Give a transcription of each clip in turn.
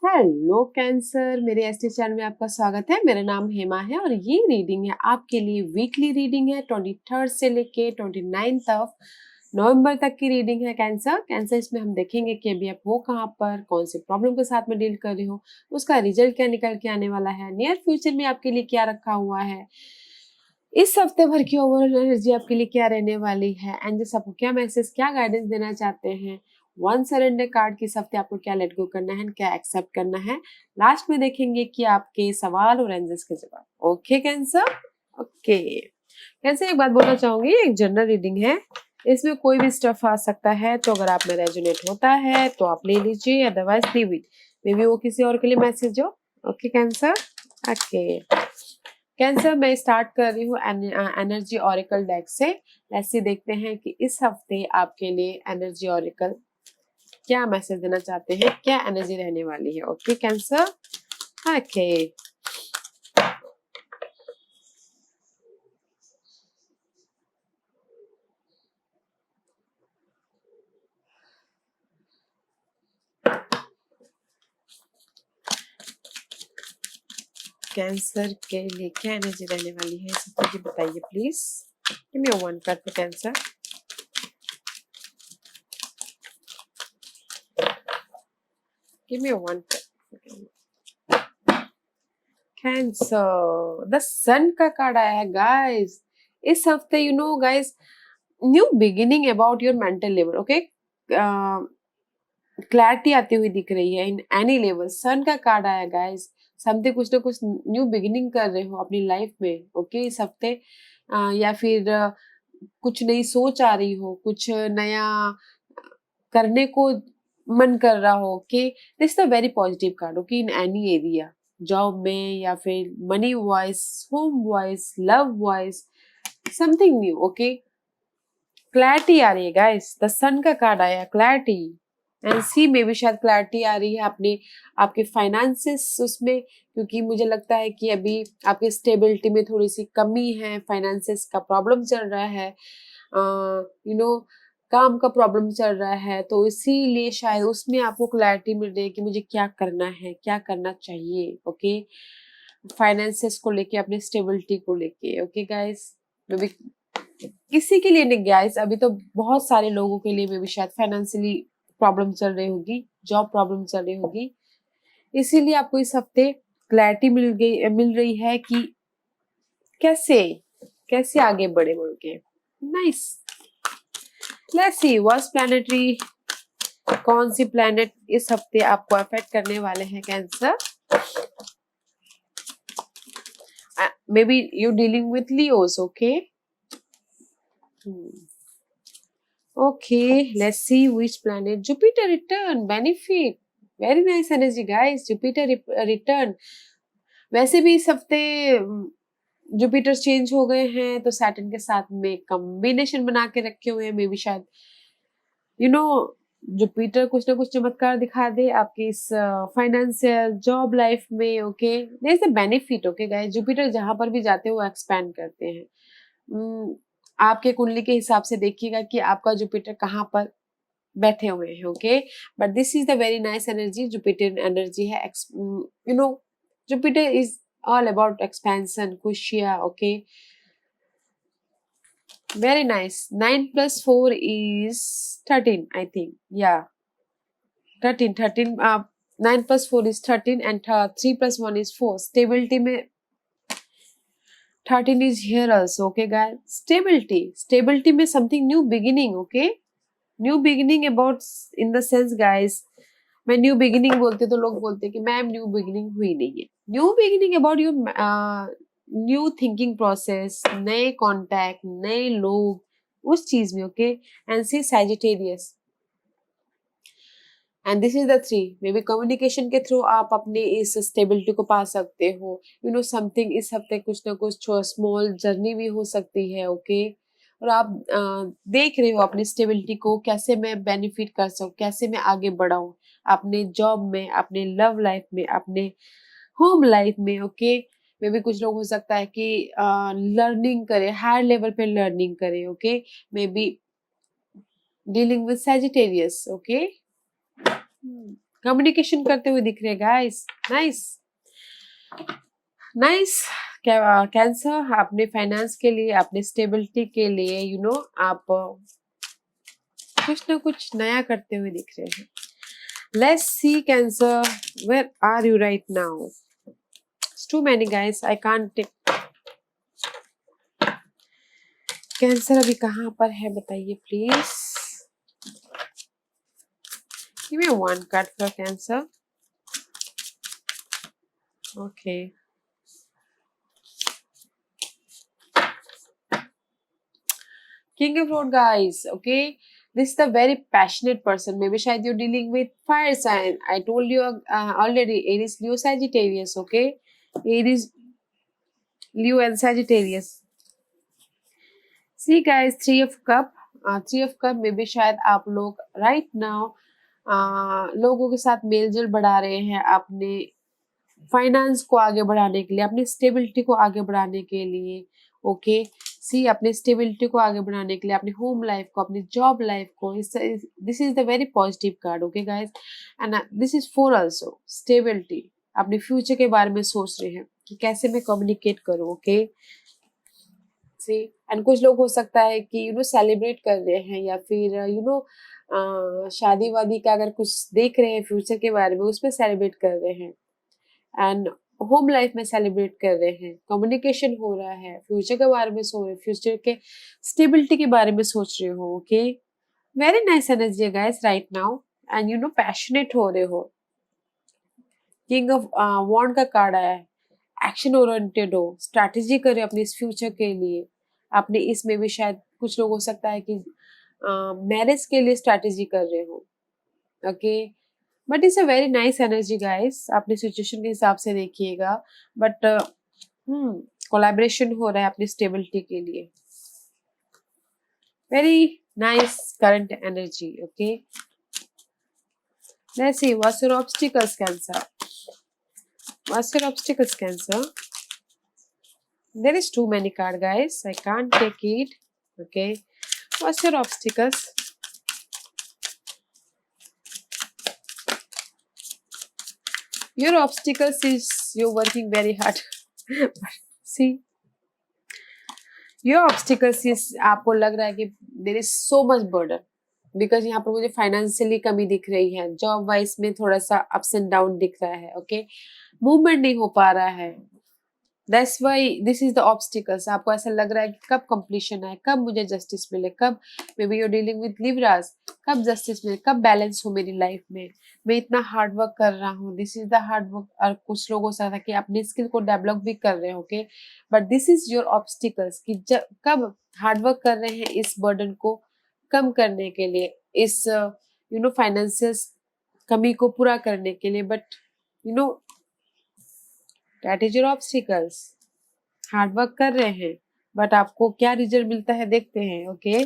Hello cancer, मेरे ST channel में आपका स्वागत है। मेरा नाम हेमा है और ये रीडिंग है आपके लिए वीकली रीडिंग है 23 से लेके 29 ऑफ नवंबर तक की रीडिंग है। कैंसर इसमें हम देखेंगे कि अभी आप हो कहाँ पर, कौन से प्रॉब्लम के साथ में डील कर रहे हो, उसका रिजल्ट क्या निकल के आने वाला है, नियर फ्यूचर में आपके लिए क्या रखा हुआ है, इस हफ्ते भर की ओवरऑल एनर्जी आपके लिए क्या रहने वाली है, एंड आपको क्या मैसेज, क्या गाइडेंस देना चाहते हैं। वन सरेंडर कार्ड किस हफ्ते आपको क्या लेट गो करना है, क्या एक्सेप्ट करना है। लास्ट में देखेंगे कि आपके सवाल और एंजल्स के जवाब। ओके कैंसर, ओके कैंसर, एक बात बोलना चाहूंगी, एक जनरल रीडिंग है, इसमें कोई भी स्टफ आ सकता है, तो अगर आप में रेजोनेट होता है तो आप ले लीजिए, otherwise leave it, may be वो किसी और के लिए मैसेज हो। ओके कैंसर, ओके कैंसर, मैं स्टार्ट कर रही हूँ एनर्जी ऑरिकल डेक से। ऐसे देखते हैं कि इस हफ्ते आपके लिए एनर्जी ऑरिकल क्या मैसेज देना चाहते हैं, क्या एनर्जी रहने वाली है। ओके कैंसर, ओके कैंसर के लिए क्या एनर्जी रहने वाली है, सब मुझे बताइए please. Give me one card for cancer. Give me one card. Cancer, the sun का कार्ड आया है गाइस। इस हफ्ते you know guys, new beginning about your mental level. Okay, clarity आती हुई दिख रही है इन एनी लेवल। सन का कार्ड आया गाइस, समथिंग कुछ ना कुछ न्यू बिगिनिंग कर रहे हो अपनी लाइफ में। ओके इस हफ्ते या फिर कुछ नई सोच आ रही हो, कुछ नया करने को मन कर रहा हो। Okay, this is a very positive card. Okay, in any area, job में या फिर money wise, home wise, love wise, something new. Okay, clarity आ रही है गाइस, द सन का कार्ड आया, क्लैरिटी एंड सी में भी शायद क्लैरिटी आ रही है अपने आपके फाइनेंसेस उसमें, क्योंकि मुझे लगता है कि अभी आपकी स्टेबिलिटी में थोड़ी सी कमी है, फाइनेंसेस का प्रॉब्लम चल रहा है, यू नो काम का प्रॉब्लम चल रहा है, तो इसीलिए शायद उसमें आपको क्लैरिटी मिल रही है कि मुझे क्या करना है, क्या करना चाहिए। ओके, फाइनेंसेस को लेके, अपने स्टेबिलिटी को लेके। ओके गाइस, किसी के लिए नहीं गाइस, अभी तो बहुत सारे लोगों के लिए भी शायद फाइनेंशियली प्रॉब्लम चल रही होगी, जॉब प्रॉब्लम चल रही होगी, इसीलिए आपको इस हफ्ते क्लैरिटी मिल रही है कि कैसे कैसे आगे बढ़े बोल के। Nice, let's see what's planetary, कौन सी प्लैनेट इस हफ्ते आपको अफेक्ट करने वाले हैं cancer. May be you dealing with Leos. Okay, okay, let's see which planet. Jupiter return, benefit. Very nice energy, guys. Jupiter return. वैसे भी इस हफ्ते जुपिटर चेंज हो गए हैं, तो सैटर्न के साथ में कॉम्बिनेशन बना के रखे हुए हैं। मे बी शायद यू नो जुपिटर कुछ ना कुछ चमत्कार दिखा दे आपकी इस फाइनेंशियल जॉब लाइफ में। Okay, there is a benefit. Okay guys, Jupiter जहां पर भी जाते हैं वो एक्सपैंड करते हैं। आपके कुंडली के हिसाब से देखिएगा कि आपका जुपिटर कहाँ पर बैठे हुए हैं। Okay, but this is the very nice energy, Jupiter energy है। You know Jupiter is all about expansion, खुशियां। Okay, very nice. 9 + 4 is 13, I think. Yeah, 13, 13. 9 + 4 is 13 and 3 + 1 is 4. Stability में 13 is here also. Okay guys, stability में something new beginning. Okay, new beginning about, in the sense guys, मैं new beginning बोलते तो लोग बोलते कि ma'am new beginning हुई नहीं है। New beginning about your new thinking process, नए कॉन्टैक्ट, नए लोग उस चीज में। Okay, and see Sagittarius and this is the 3। Maybe communication के थ्रू आप अपने इस स्टेबिलिटी को पा सकते हो। यू नो समथिंग, इस हफ्ते कुछ ना कुछ स्मॉल जर्नी भी हो सकती है। ओके, और आप देख रहे हो अपनी स्टेबिलिटी को, कैसे मैं बेनिफिट कर सकूं, कैसे मैं आगे बढ़ाऊं अपने जॉब में, अपने लव लाइफ में, अपने होम लाइफ में। ओके, मे बी कुछ लोग हो सकता है कि लर्निंग करे, हायर लेवल पे लर्निंग करे। Okay, may be dealing with Sagittarius. Okay, communication करते हुए दिख रहे हैं गाइस। Nice nice. कैंसर अपने फाइनेंस के लिए, अपने स्टेबिलिटी के लिए आप कुछ ना कुछ नया करते हुए दिख रहे हैं। Let's see Cancer, where are you right now? It's too many guys, I can't take. Cancer अभी कहाँ पर है बताइए please. Give me one card for Cancer. Okay, King of Road guys, okay? This is a very passionate person. Maybe शायद you're dealing with fire sign. I told you already, Aries, Leo, Sagittarius, okay? Aries, Leo and Sagittarius. See guys, Three of Cup. Three of Cup में भी शायद आप लोग right now लोगों के साथ मेलजोल बढ़ा रहे हैं अपने फाइनेंस को आगे बढ़ाने के लिए, अपनी स्टेबिलिटी को आगे बढ़ाने के लिए। ओके, सी अपनी स्टेबिलिटी को आगे बढ़ाने के लिए, अपनी होम लाइफ को, अपनी जॉब लाइफ को। This is the very positive card, okay guys, and this is for also stability. अपने फ्यूचर के बारे में सोच रहे हैं कि कैसे मैं कम्युनिकेट करूँ। ओके, सी एंड कुछ लोग हो सकता है कि सेलिब्रेट कर रहे हैं, या फिर शादी वादी का अगर कुछ देख रहे हैं फ्यूचर के बारे में, उसमें सेलिब्रेट कर रहे हैं। एंड होम लाइफ में सेलिब्रेट कर रहे हैं, कम्युनिकेशन हो रहा है, फ्यूचर के बारे में सोच रहे, फ्यूचर के स्टेबिलिटी के बारे में सोच रहे हो। Okay, very nice energy guys right now, and passionate हो रहे हो। किंग ऑफ वॉन्ड का कार्ड आया है, एक्शन ओरिएंटेड हो, स्ट्रैटेजी करे अपने इस फ्यूचर के लिए। अपने इसमें भी शायद कुछ लोग हो सकता है कि मैरिज के लिए स्ट्रैटेजी कर रहे हो। Okay, but it's a very nice energy guys, अपने सिचुएशन के हिसाब से देखिएगा। बट कोलैबोरेशन हो रहा है अपनी स्टेबिलिटी के लिए। Very nice current energy. Okay, let's see what's your obstacles cancer. What's your obstacles cancer? There is too many card guys, I can't take it. Okay, what's your obstacles? Your obstacles is you're working very hard. See, your obstacles is आपको लग रहा है कि there is so much burden, because यहाँ पर मुझे financially कमी दिख रही है, जॉब वाइज में थोड़ा सा अप्स एंड डाउन दिख रहा है। ओके, मूवमेंट नहीं हो पा रहा है। That's why this is the obstacles. आपको ऐसा लग रहा है कि कब completion आए, कब मुझे justice मिले, कब maybe you're dealing with Libras, कब justice मिले, कब balance हो मेरी life में। मैं इतना hard work कर रहा हूँ, this is the hard work। और कुछ लोग हो सकता है कि अपनी skill को develop भी कर रहे हैं। okay, but this is your obstacles कि कब hard work कर रहे हैं इस burden को कम करने के लिए, इस financial कमी को पूरा करने के लिए। but that is your obstacles। Hard work कर रहे हैं, बट आपको क्या रिजल्ट मिलता है देखते हैं। ओके,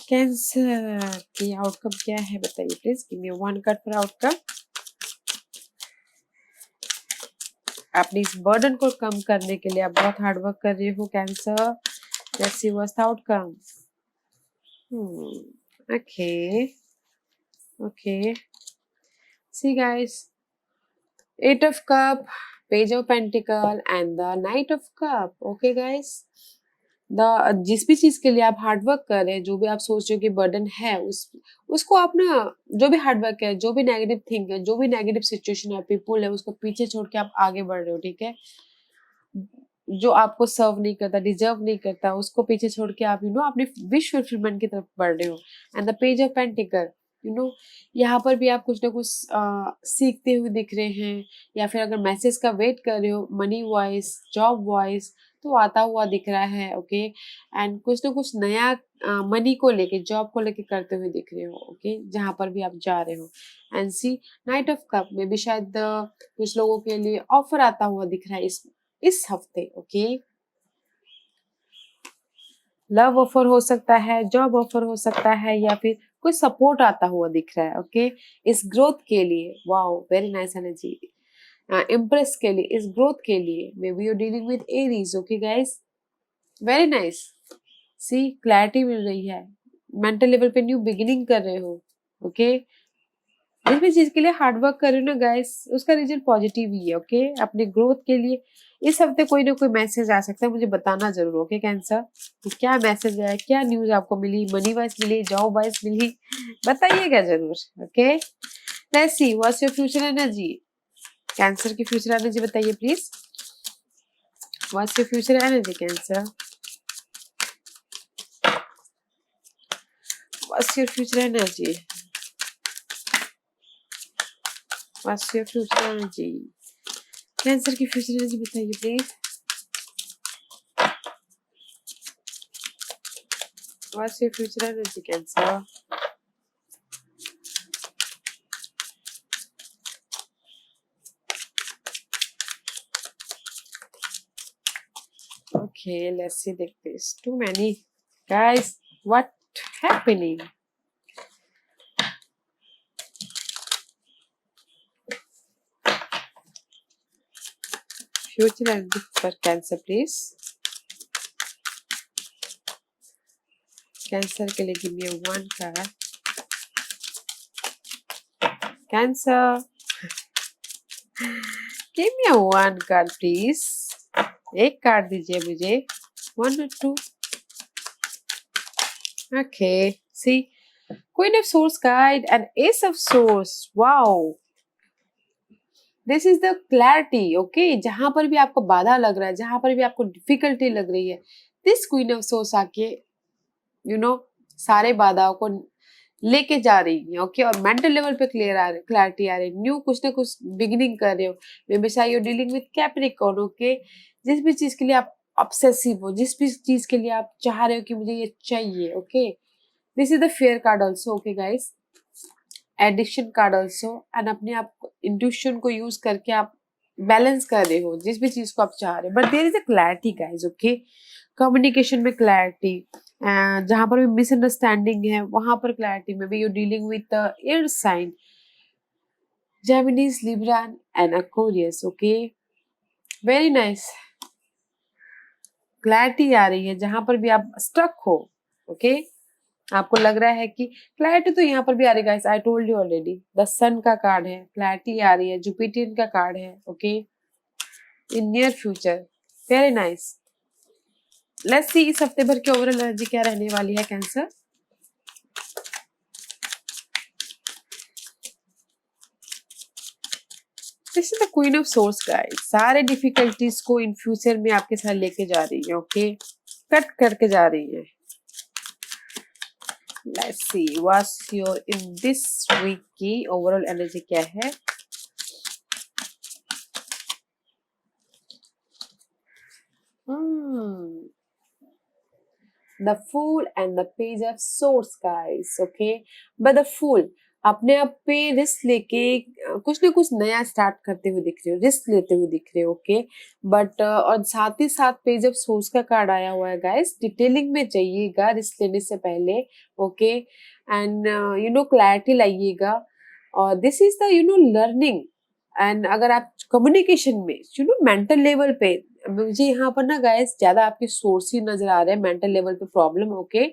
कैंसर की आउटकम क्या है बताइए please. Give me one card for outcome. अपनी इस बर्डन को कम करने के लिए आप बहुत हार्ड वर्क कर रहे हो Cancer. Let's see what's the outcome. Okay okay, see guys, eight of cup, page of pentacle and the knight of cup. Okay guys, जिस भी चीज के लिए आप हार्ड वर्क कर रहे हैं, जो भी आप सोच रहे हो कि बर्डन है, उसको आप ना, जो भी हार्ड वर्क है, जो भी नेगेटिव थिंग है, जो भी नेगेटिव सिचुएशन है, पीपल है, उसको पीछे छोड़ के आप आगे बढ़ रहे हो। ठीक है, जो आपको सर्व नहीं करता, डिजर्व नहीं करता, उसको पीछे छोड़ के आप अपने विश फुलफिलमेंट की तरफ बढ़ रहे हो। And the page of pentacle, यहाँ पर भी आप कुछ ना कुछ सीखते हुए दिख रहे हैं, या फिर अगर मैसेज का वेट कर रहे हो, मनी वाइज, जॉब वाइज, तो आता हुआ दिख रहा है। ओके, एंड कुछ ना कुछ नया मनी को लेके, जॉब को लेके करते हुए दिख रहे हो। ओके, जहां पर भी आप जा रहे हो। And see knight of cup में भी शायद कुछ लोगों के लिए ऑफर आता हुआ दिख रहा है इस हफ्ते। ओके, लव ऑफर हो सकता है, जॉब ऑफर हो सकता है, या फिर कोई सपोर्ट आता हुआ दिख रहा है। ओके, इस ग्रोथ के लिए। Wow, very nice energy. Impress के लिए, इस ग्रोथ के लिए। Maybe you dealing with Aries. Okay guys, very nice. See clarity मिल रही है, मेंटल लेवल पे न्यू बिगिनिंग कर रहे हो। ओके, जिस भी चीज के लिए हार्ड वर्क कर रहे हो ना गाइस, उसका रिजल्ट पॉजिटिव ही है। ओके, अपने ग्रोथ के लिए इस हफ्ते कोई ना कोई मैसेज आ सकता है, मुझे बताना जरूर। ओके कैंसर, कि क्या मैसेज है, क्या न्यूज आपको मिली, मनी वाइज मिली, जॉब वाइज मिली, बताइएगा जरूर। Okay, let's see what's your future energy. Cancer की फ्यूचर एनर्जी बताइए please. What's your future energy cancer, what's your future energy, what's your future energy. Cancer की future energy बताइए please. What's your future energy cancer. Okay, let's see like this. Too many. Guys, what happening? Future and for Cancer, please. Cancer, can you give me one card? Cancer, give me a one card, please. एक card दीजिए मुझे, 1 or 2. Okay, see, Queen of Swords card and Ace of Swords. Wow. This is the clarity. Okay, जहां पर भी आपको बाधा लग रहा है, जहां पर भी आपको डिफिकल्टी लग रही है, दिस क्वीन ऑफ सोर्स आके सारे बाधाओं को लेके जा रही है। ओके, और मेंटल लेवल पे क्लैरिटी आ रही है, न्यू कुछ ना कुछ बिगिनिंग कर रहे हो। Maybe you dealing with Capricorn. Okay, जिस भी चीज के लिए आप ऑब्सेसिव हो, जिस भी चीज के लिए आप चाह रहे हो कि मुझे ये चाहिए। Okay, this is the fair card also. Okay guys, addiction card also, and अपने आप इंट्यूशन को यूज करके आप बैलेंस कर रहे हो जिस भी चीज को आप चाह रहे हो। But there is a clarity guys. Okay, communication में क्लैरिटी, जहां पर भी मिसअंडरस्टैंडिंग है वहां पर क्लैरिटी में भी। You dealing with air sign, Geminis, Libra and Aquarius. Okay, very nice. Clarity आ रही है जहां पर भी आप स्टक हो। ओके, आपको लग रहा है कि क्लैरिटी तो यहाँ पर भी आ रही है। I told you already, the sun का कार्ड है, क्लैरिटी आ रही है, जुपिटर का कार्ड है। Okay, in near future, very nice. Let's see इस हफ्ते भर की ओवरऑल एनर्जी क्या रहने वाली है cancer. This is the queen of source guys, सारे डिफिकल्टीज को इन फ्यूचर में आपके साथ लेके जा रही है। ओके, कट करके जा रही है। Let's see what's your in this week की ओवरऑल एनर्जी क्या है। The Fool and the Page of Swords guys. Okay, but the Fool अपने आप पे रिस्क लेके कुछ ना कुछ नया स्टार्ट करते हुए दिख रहे हो, रिस्क लेते हुए दिख रहे हो। ओके, बट और साथ ही साथ पेज ऑफ सोर्स का कार्ड आया हुआ है गाइस। डिटेलिंग में जाइएगा रिस्क लेने से पहले। ओके, एंड क्लैरिटी लाइएगा। और this is the learning. And अगर आप कम्युनिकेशन में मेंटल लेवल पे, मुझे यहाँ पर ना गाइस ज्यादा आपके सोर्स ही नजर आ रहे हैं मेंटल लेवल पे प्रॉब्लम। ओके,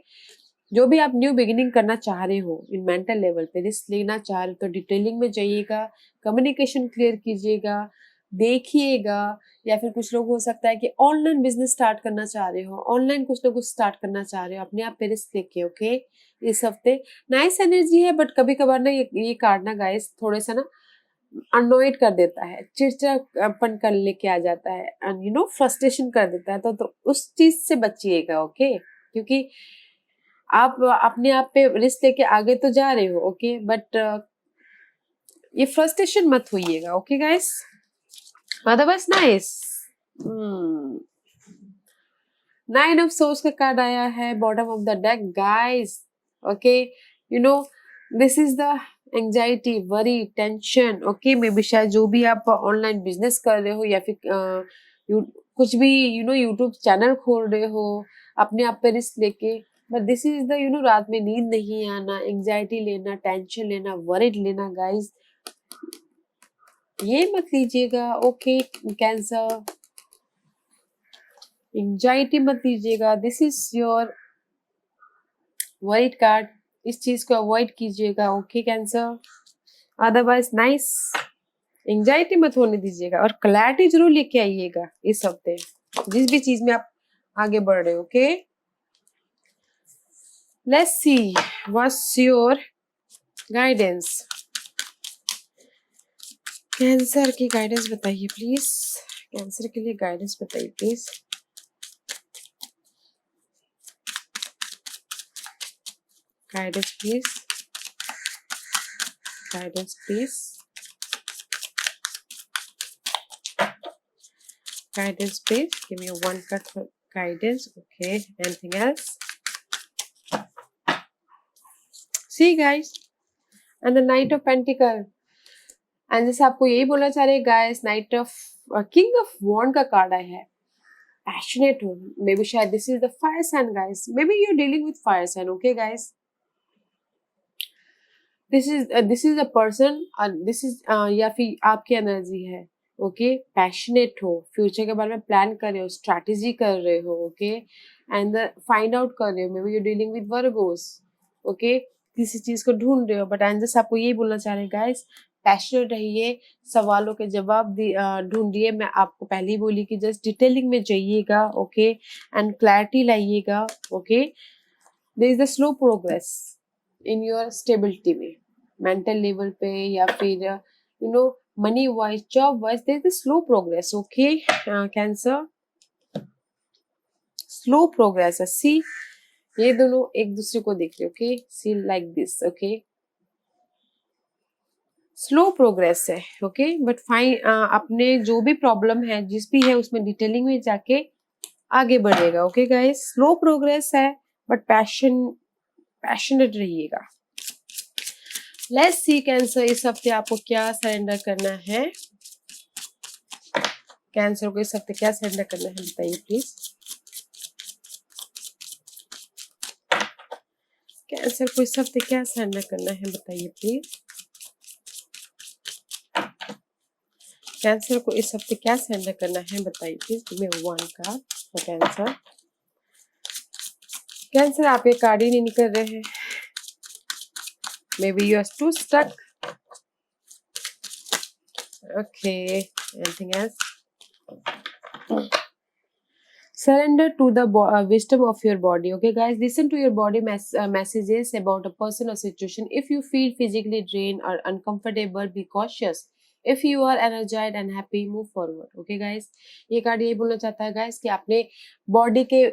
जो भी आप न्यू बिगिनिंग करना चाह रहे हो इन मेंटल लेवल पे, रिस्क लेना चाह रहे हो, तो डिटेलिंग में जाइएगा, कम्युनिकेशन क्लियर कीजिएगा, देखिएगा। या फिर कुछ लोग हो सकता है कि ऑनलाइन बिजनेस स्टार्ट करना चाह रहे हो, ऑनलाइन कुछ ना कुछ स्टार्ट करना चाह रहे हो अपने आप पे रिस्क लेके। ओके, इस हफ्ते नाइस एनर्जी है, बट कभी कभार ना ये कार्ड ना गाइस थोड़े सा ना अनोइड कर देता है, चिड़चिड़ापन कर लेके आ जाता है, एंड फ्रस्ट्रेशन कर देता है। तो उस चीज से बचिएगा। ओके, क्योंकि आप अपने आप पे रिस्क लेके आगे तो जा रहे हो। ओके, बट ये फ्रस्ट्रेशन मत होइएगा। Okay guys, otherwise nice. 9 of swords का कार्ड आया है bottom of the deck guys. Okay, this is the anxiety, worry, tension. Okay, maybe शायद जो भी आप ऑनलाइन बिजनेस कर रहे हो या फिर कुछ भी यूट्यूब चैनल खोल रहे हो अपने आप पे रिस्क लेके, बट दिस इज द रात में नींद नहीं आना, एंजाइटी लेना, टेंशन लेना, वरिड लेना गाइस, ये मत लीजिएगा। ओके कैंसर, एंजाइटी मत लीजिएगा। This is your worried card, इस चीज को अवॉइड कीजिएगा। Okay cancer, otherwise nice, anxiety मत होने दीजिएगा और क्लैरिटी जरूर लेके आइएगा इस हफ्ते जिस भी चीज में आप आगे बढ़ रहे हो। Okay, let's see what's your guidance. Cancer की गाइडेंस बताइए प्लीज, कैंसर के लिए गाइडेंस बताइए please. Guidance please, guidance please, guidance please, give me a one card for guidance. Okay, anything else? See guys, and the Knight of Pentacle, and जैसे आपको यही बोलना चाह रहे guys, Knight of King of Wand का card आया है। Passionate हो, मे बी शायद this is the fire sign guys, maybe you are dealing with fire sign. Okay guys, this is a person, this is या फिर आपकी energy है। Okay, passionate हो, फ्यूचर के बारे में प्लान कर रहे हो, स्ट्रैटेजी कर रहे हो। ओके, एंड फाइंड आउट कर रहे हो, maybe you dealing with Virgo's. Okay, किसी चीज को ढूंढ रहे हो, बट एंजल्स आपको यही बोलना चाह रहे हैं गाइस, पैशनेट रहिए, सवालों के जवाब ढूंढिए। मैं आपको पहले ही बोली कि जस्ट डिटेलिंग में जाइएगा। ओके, एंड क्लैरिटी लाइएगा। Okay, there is the slow progress in your stability में, मेंटल लेवल पे या फिर you know money wise, job wise, there is the slow progress. Okay Cancer, slow progress है। See, ये दोनों एक दूसरे को देख रहे। Okay, see like this. Okay, slow progress है। ओके, बट फाइन, अपने जो भी प्रॉब्लम है जिस भी है उसमें डिटेलिंग में जाके आगे बढ़ेगा। ओके गाइस, स्लो प्रोग्रेस है बट पैशनेट रहिएगा। लेट्स सी कैंसर, इस हफ्ते आपको क्या सरेंडर करना है। कैंसर को इस हफ्ते क्या सरेंडर करना है बताइए प्लीज। कैंसर को इस हफ्ते क्या सरेंडर करना है बताइए प्लीज। कैंसर को इस हफ्ते क्या सरेंडर करना है बताइए please. Give me one card for Cancer. Cancer, आप ये कार्ड ही नहीं निकल रहे हैं, maybe you are too stuck. Okay, anything else? Surrender to the wisdom of your body. Okay guys, listen to your body messages about a person or situation. If you feel physically drained or uncomfortable, be cautious. If you are energized and happy, move forward. Okay guys, ये card यही बोलना चाहता है guys कि अपने body के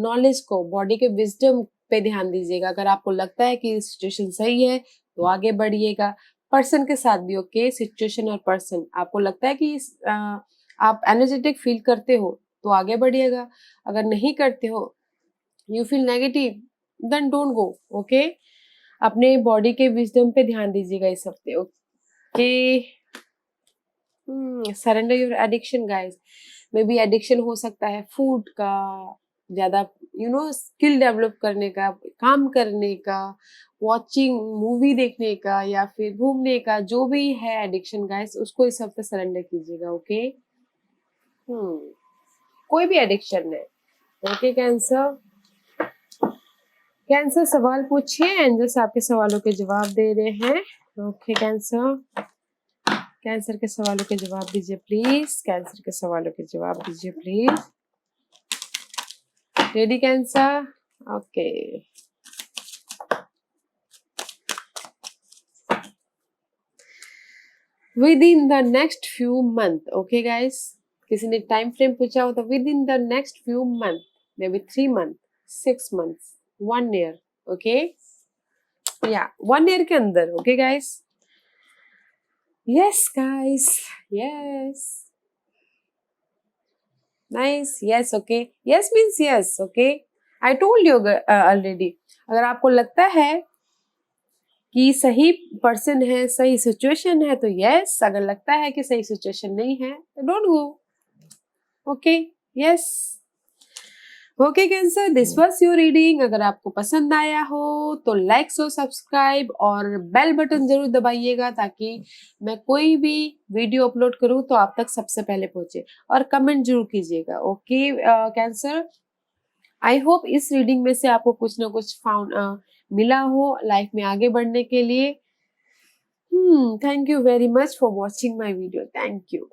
knowledge को, body के विजडम पे ध्यान दीजिएगा। अगर आपको लगता है कि सिचुएशन सही है तो आगे बढ़िएगा। पर्सन के साथ भी ओके, सिचुएशन और पर्सन, आपको लगता है कि आप एनर्जेटिक फील करते हो तो आगे बढ़िएगा। अगर नहीं करते हो, you feel negative, then don't go. Okay, अपने बॉडी के विजडम पे ध्यान दीजिएगा इस हफ्ते। Okay, surrender your addiction guys. Maybe addiction हो सकता है फूड का, ज्यादा स्किल डेवलप करने का, काम करने का, वॉचिंग मूवी देखने का, या फिर घूमने का, जो भी है एडिक्शन गाइस, उसको इस हफ्ते सरेंडर कीजिएगा। ओके, कोई भी एडिक्शन है। ओके कैंसर, कैंसर सवाल पूछिए, एंजल्स आपके सवालों के जवाब दे रहे हैं। ओके कैंसर, कैंसर के सवालों के जवाब दीजिए प्लीज। कैंसर के सवालों के जवाब दीजिए please. Ready cancer? Okay, with in the next few month. Okay guys, किसी ने टाइम फ्रेम पूछा हो तो with in the next few month, may be 3 month, 6 month, 1 year. Okay, या 1 ईयर के अंदर। Okay guys, yes guys, yes, nice, yes, okay, yes means yes। okay, I told you already, अगर आपको लगता है कि सही पर्सन है, सही सिचुएशन है तो yes, अगर लगता है कि सही सिचुएशन नहीं है तो don't go. Okay, yes. Okay cancer, this was your reading. अगर आपको पसंद आया हो तो लाइक और सब्सक्राइब और बेल बटन जरूर दबाइएगा ताकि मैं कोई भी वीडियो अपलोड करूं तो आप तक सबसे पहले पहुंचे, और कमेंट जरूर कीजिएगा। ओके कैंसर, आई होप इस रीडिंग में से आपको कुछ ना कुछ मिला हो लाइफ में आगे बढ़ने के लिए। Thank you very much for watching my video. Thank you.